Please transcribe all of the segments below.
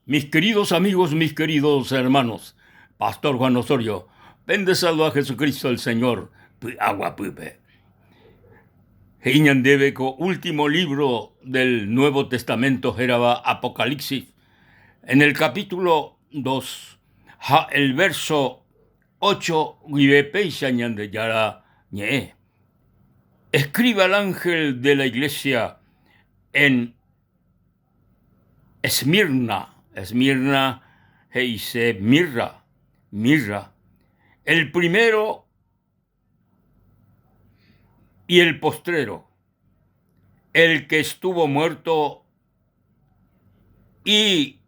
Mis queridos amigos, mis queridos hermanos, Pastor Juan Osorio, bendezalo a Jesucristo el Señor, agua pupe. Debe último libro del Nuevo Testamento, Jeraba Apocalipsis, en el capítulo 2, el verso 8, escribe al ángel de la iglesia en Esmirna, dice Mirra, el primero y el postrero, el que estuvo muerto y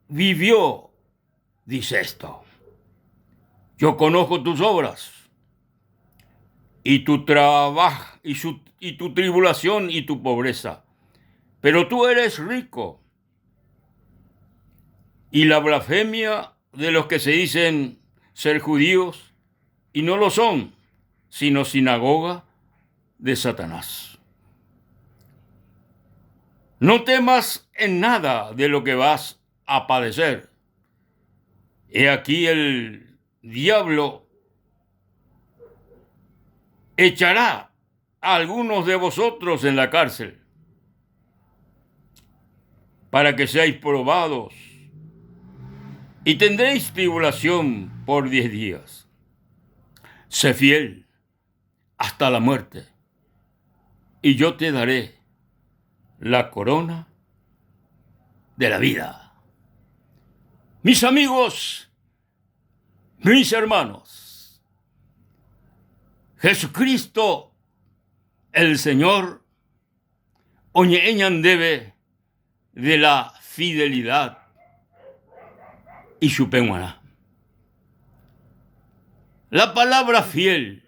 vivió, dice esto: yo conozco tus obras y tu trabajo y tu tribulación y tu pobreza, pero tú eres rico. Y la blasfemia de los que se dicen ser judíos y no lo son, sino sinagoga de Satanás. No temas en nada de lo que vas a padecer. He aquí el diablo echará a algunos de vosotros en la cárcel para que seáis probados y tendréis tribulación por 10 días. Sé fiel hasta la muerte, y yo te daré la corona de la vida. Mis amigos, mis hermanos, Jesucristo, el Señor, oñeñan debe de la fidelidad y chupenguaná. La palabra fiel,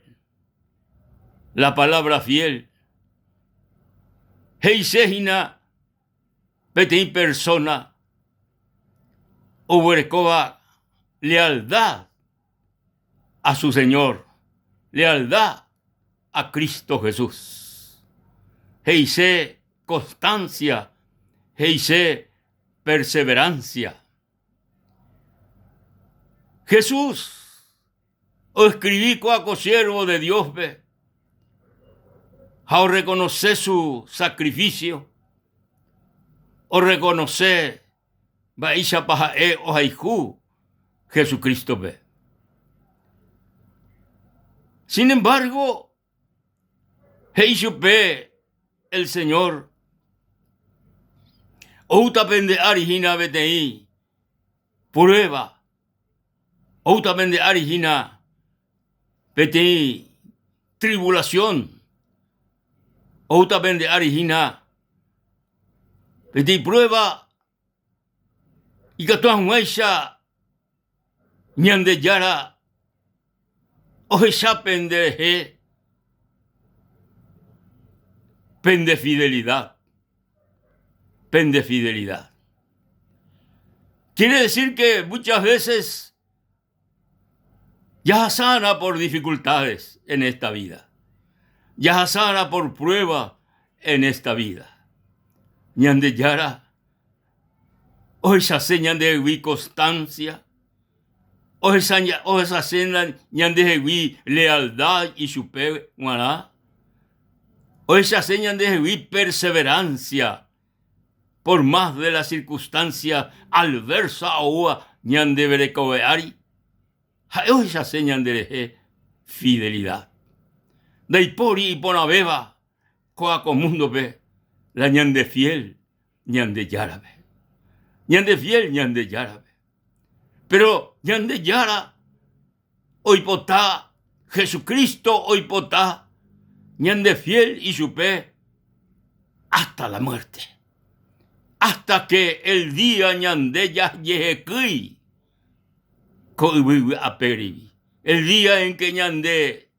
heisejina, petei persona, uberecoba, lealtad a su Señor, lealtad a Cristo Jesús. Heise constancia, heise perseverancia. Jesús, o escribí coaco siervo de Dios, ve, o reconocer su sacrificio, o reconocer Baisha Pajae o Haiku, Jesucristo ve. Sin embargo, Heishupe, el Señor, Outapende Arigina Betei, prueba, Outapende Arigina Betei, tribulación, Outapende Arigina Betei, prueba, y Catuan Huesha, Ñande Yara, Ojesha Pendeje, pende fidelidad. Quiere decir que muchas veces ya sana por dificultades en esta vida, ya sana por prueba en esta vida. Ñande Yara, hoy se señan de vi constancia, hoy se señan de vi lealtad y chupe guaná. Hoy se señan de vi perseverancia, por más de la circunstancia adversa o ñande berecobeari. Hoy se señan de fidelidad. Deipori y ponabeba, coaco mundo ve, la ñande fiel, ñande yarabe. Ñande fiel, ñande yarabe. Pero ñande yara, hoy potá, Jesucristo hoy potá, ñande fiel y supe hasta la muerte. Hasta que el día ñande ya yehekui, el día en que ñande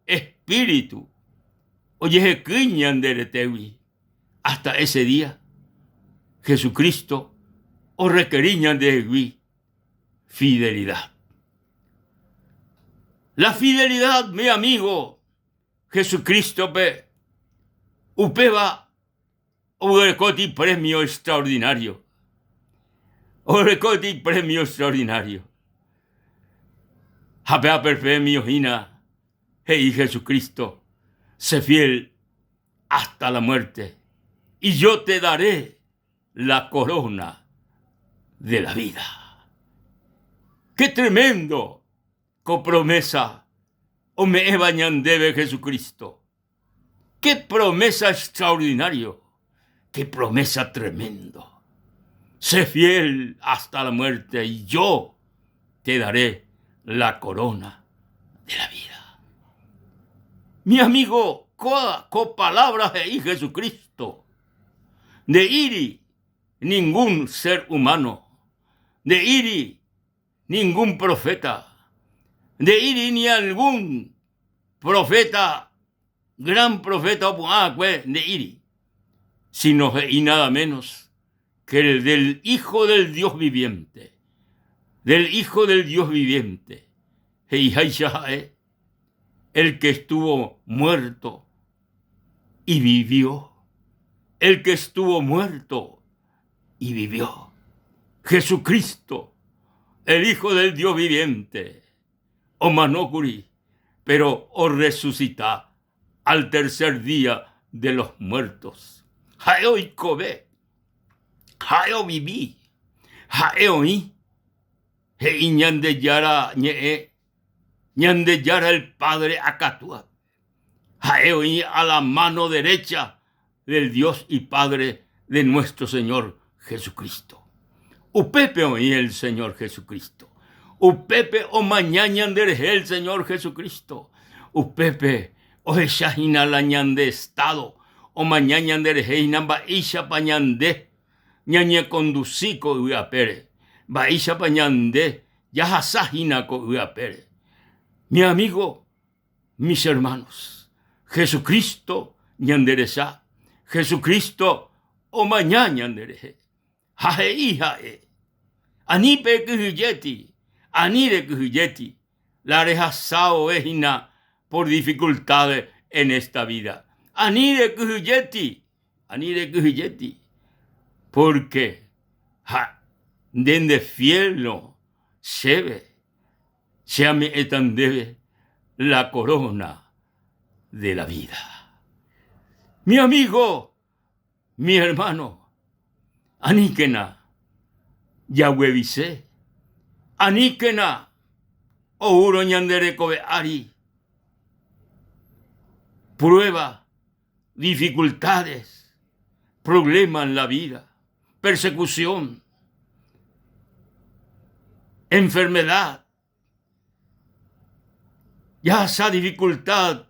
espíritu, o yehekui ñande retewi, hasta ese día, Jesucristo o requerí ñande fidelidad. La fidelidad, mi amigo, Jesucristo pe upeba ubercoti premio extraordinario. Orecoti premio extraordinario. Japea perfemio hina. Hey Jesucristo, sé fiel hasta la muerte. Y yo te daré la corona de la vida. ¡Qué tremendo! ¡Qué promesa! O me bañandebe Jesucristo. ¡Qué promesa extraordinaria! ¡Qué promesa tremendo! Sé fiel hasta la muerte y yo te daré la corona de la vida. Mi amigo, con palabras de Jesucristo, de iri ningún ser humano, de iri ningún profeta, de iri ni algún profeta, gran profeta de iri, sino y nada menos que el del Hijo del Dios viviente, del Hijo del Dios viviente, el que estuvo muerto y vivió, el que estuvo muerto y vivió, Jesucristo, el Hijo del Dios viviente, o manocuri, pero o resucita al tercer día de los muertos. Jaeo y kobe, jaeo viví, jaeo y ñande yara ñe, ñande yara el Padre Acatua, jaeo y a la mano derecha del Dios y Padre de nuestro Señor Jesucristo. Upepe oí el Señor Jesucristo. Upepe o mañana el Señor Jesucristo. Upepe o eshahina la ñande estado. O mañana heina baisha pañande. Ñañe conducico uapere. Baisha pañande. Yahasahina co uapere. Mi amigo, mis hermanos. Jesucristo ñanderesa. Jesucristo o mañana ñandereje. Jae. Anipe kujuyeti. Anire kujuyeti. La rechazado ejina por dificultades en esta vida. Anire kujuyeti. Anire kujuyeti. Porque dende fiel no se me etandebe la corona de la vida. Mi amigo, mi hermano, aníquena, Yahweh vise, aníquena, ouro ñandere kobe ari, prueba, dificultades, problemas en la vida, persecución, enfermedad, ya esa dificultad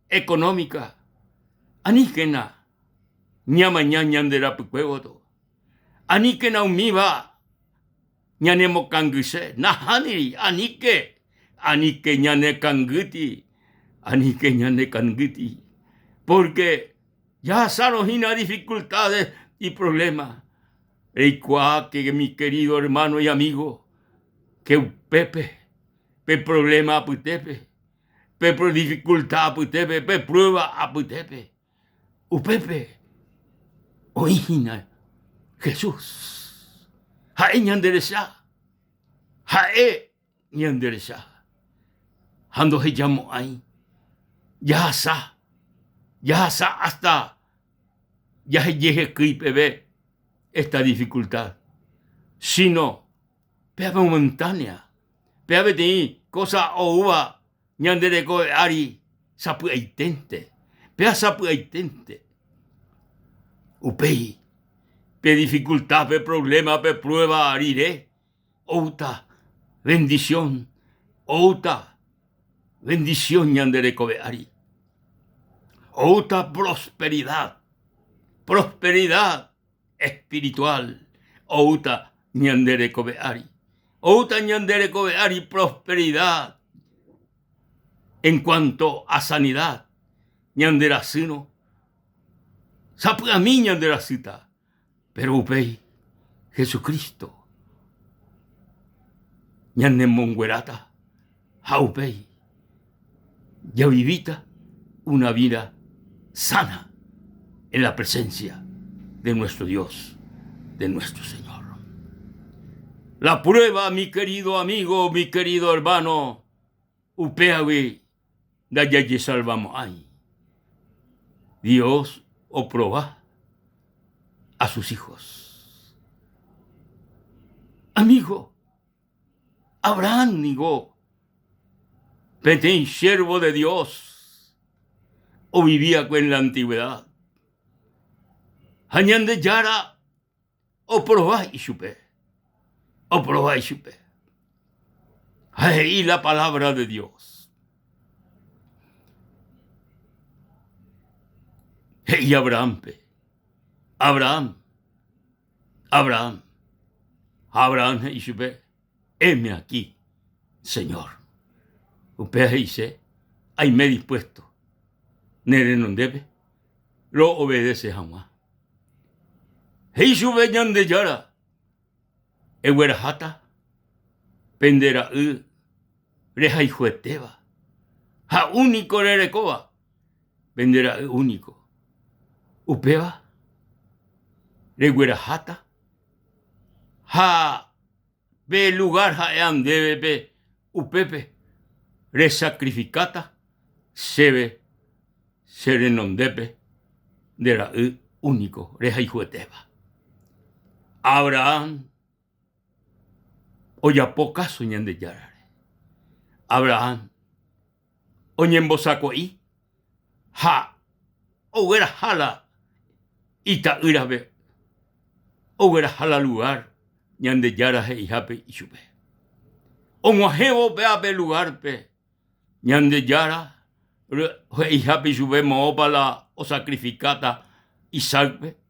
económica, aníquena, ñama ñandera puegoto. Anike na umiba, ñanemo kanguse, nahani, anike ñane kanguti, porque ya sarojina dificultades y problemas. Que mi querido hermano y amigo, que pepe, pe problema aputepe, pe dificultad aputepe, pe prueba aputepe, upepe, oígina. Jesús, jae ñanderesa, jae ñanderesa, ando he llamo ahí, ya sa hasta, ya llegue ve esta dificultad, sino, pea momentánea, pea vete cosa o uva, ñandereko ari, sapu aitente, pea sapu aitente, upei, pe dificultad, pe problema, pe prueba, ariré. Outa, bendición, ñandere kobe ari. Outa, prosperidad espiritual. Outa, ñandere kobe ari. Outa, ñandere kobe ari, prosperidad. En cuanto a sanidad, ñandera sino. Sapu a mí ñandera cita. Pero upei, Jesucristo, ñanne monguerata, jaupei, ya vivita una vida sana en la presencia de nuestro Dios, de nuestro Señor. La prueba, mi querido amigo, mi querido hermano, upeawi da yaye salvamos ahí. Dios o proba a sus hijos. Amigo, Abraham digo, petén siervo de Dios, o vivía en la antigüedad. Hañande yara, o probá y supe. O probá y supe. Ahí la palabra de Dios. Y Abraham, y supe, heme aquí, Señor. Usted dice, hay me dispuesto. Nere no debe, lo obedece jamás. Y sube ñande yara, ewerajata, pendera reja y jueteba. Ha único nerecoba, pendera único. Upeba, rewerajata, ha ve lugar haean debe be upepe, resacrificata, sebe, serenondepe, dera único, reja y jueteba. Abraham, oya poca soñan de yarare. Abraham, oñen bosaco y, ha, o era jala, ita irabe, o era jala lugar, ñan de yara y jape y chupe. O mojebo beabe lugar pe, ñan de yara, y jape y chupe moopala, o sacrificata, y salpe.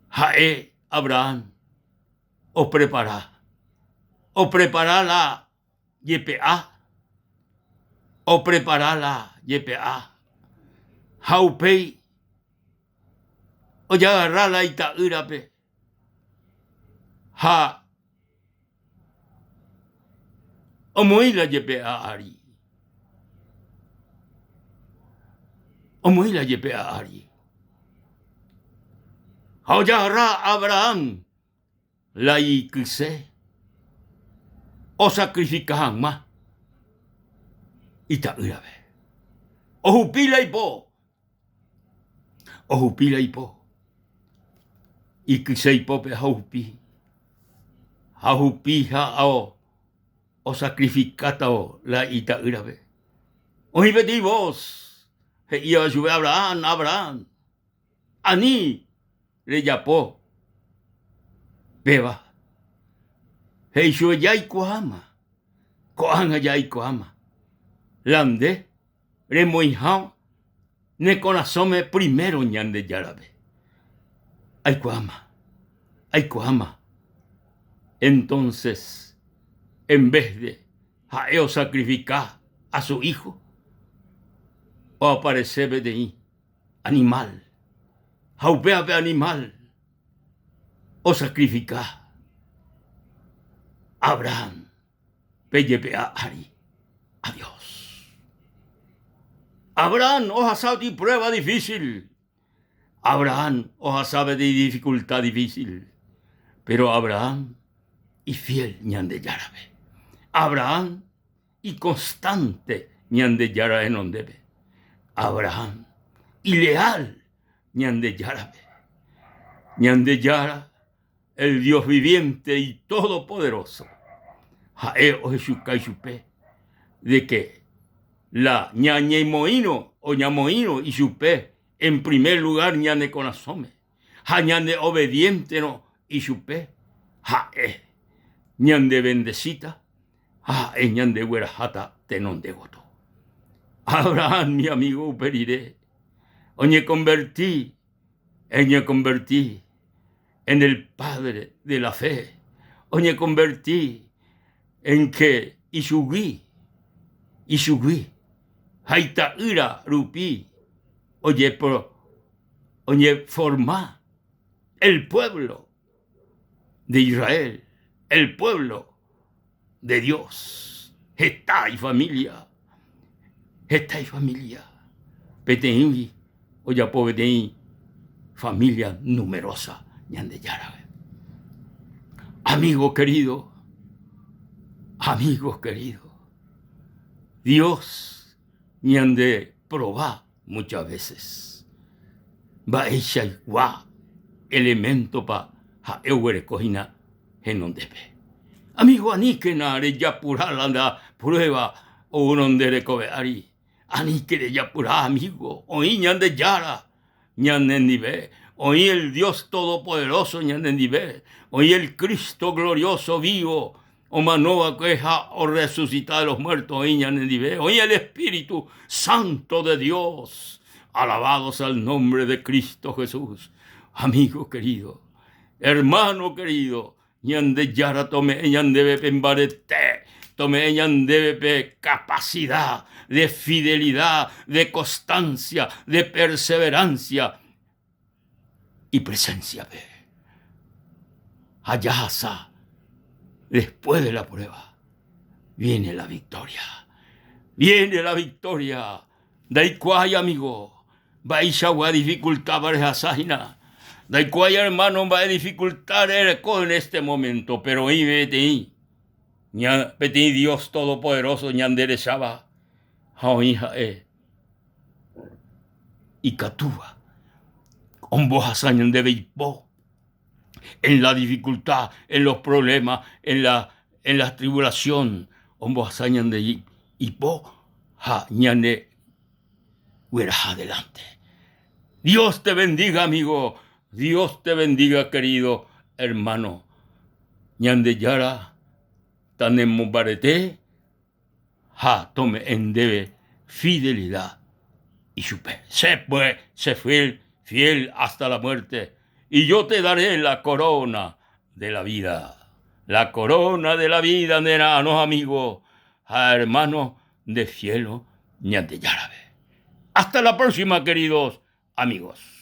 Jae Abraham, o prepara la YPA, o prepara la YPA, jaupei, o ya agarra la ita irape, ha, o muy la YPA ari, o muy la YPA ari. Agarra Abraham, la ikise, o sacrificaban más. Ita irabe. O jupila y po. O jupila y po. Ikise y po pe jaupi. Jaupi o sacrificata o la ita irabe. O ibeti vos. He iba a subir Abraham. Ani le yapó. Beba. He iba ya y coama. Coanga ya y coama. Lande, remoijao, ne conasome primero ñande yarabe. Ay coama. Entonces, en vez de jaeo sacrificar a su hijo, o aparecer de ahí, animal, jaupeabe animal, o sacrificar. Abraham, peyepea ari, a Dios. Abraham, oja sabe de prueba difícil. Abraham, oja sabe de dificultad difícil. Pero Abraham, y fiel ñande yarabe. Abraham, y constante ñande yara en ondebe. Abraham, y leal ñande yarabe. Ñande yara, el Dios viviente y todopoderoso. Jae o Jesús supe de que la ñañe moino o ñamoino y supe en primer lugar ñane conasome. Ja ñane obediente no y supe. Ja ñande bendecita. Ja ñande huerajata tenon de goto. Abraham, mi amigo, periré. Oñe convertí en el padre de la fe. Oñe convertí en que Isugui. Haita ira rupi, oye forma el pueblo de Israel, el pueblo de Dios. Está y familia. Peteí, oye peteí, familia numerosa, ñande yarabe. Amigo querido, amigos queridos, Dios me han de probar muchas veces. Va ella igual elemento pa ha eure cojina en donde ve. Amigo anikenare ya pura la prueba o unondere coveari. Anikere ya pura amigo. Oí ñande yara ñande nive. Oí el Dios todopoderoso ñande nive. Oí el Cristo glorioso vivo. O manoa queja o resucitar de los muertos. Oí ñande nive. Oí el Espíritu Santo de Dios. Alabados al nombre de Cristo Jesús. Amigo querido, hermano querido, ñande yara tome ñande pembarete, tome ñande capacidad de fidelidad, de constancia, de perseverancia y presencia. Allá, después de la prueba, viene la victoria. Viene la victoria. Daikwai, amigo, va a dificultar varias áginas. Da cual hermano va a dificultar en este momento, pero ahí vete, Dios todopoderoso, ñandere shaba, hija y catúa, ombo hasañan de beipo, en la dificultad, en los problemas, en la tribulación, ombo hasañan de hipo, ha ñane, hueras adelante. Dios te bendiga, amigo. Dios te bendiga, querido hermano. Ñande yara, tanem barete, ha tome en debe fidelidad y supe. Sé fiel hasta la muerte, y yo te daré la corona de la vida. La corona de la vida, neranos amigos, a hermanos de cielo, ñande yarabe. Hasta la próxima, queridos amigos.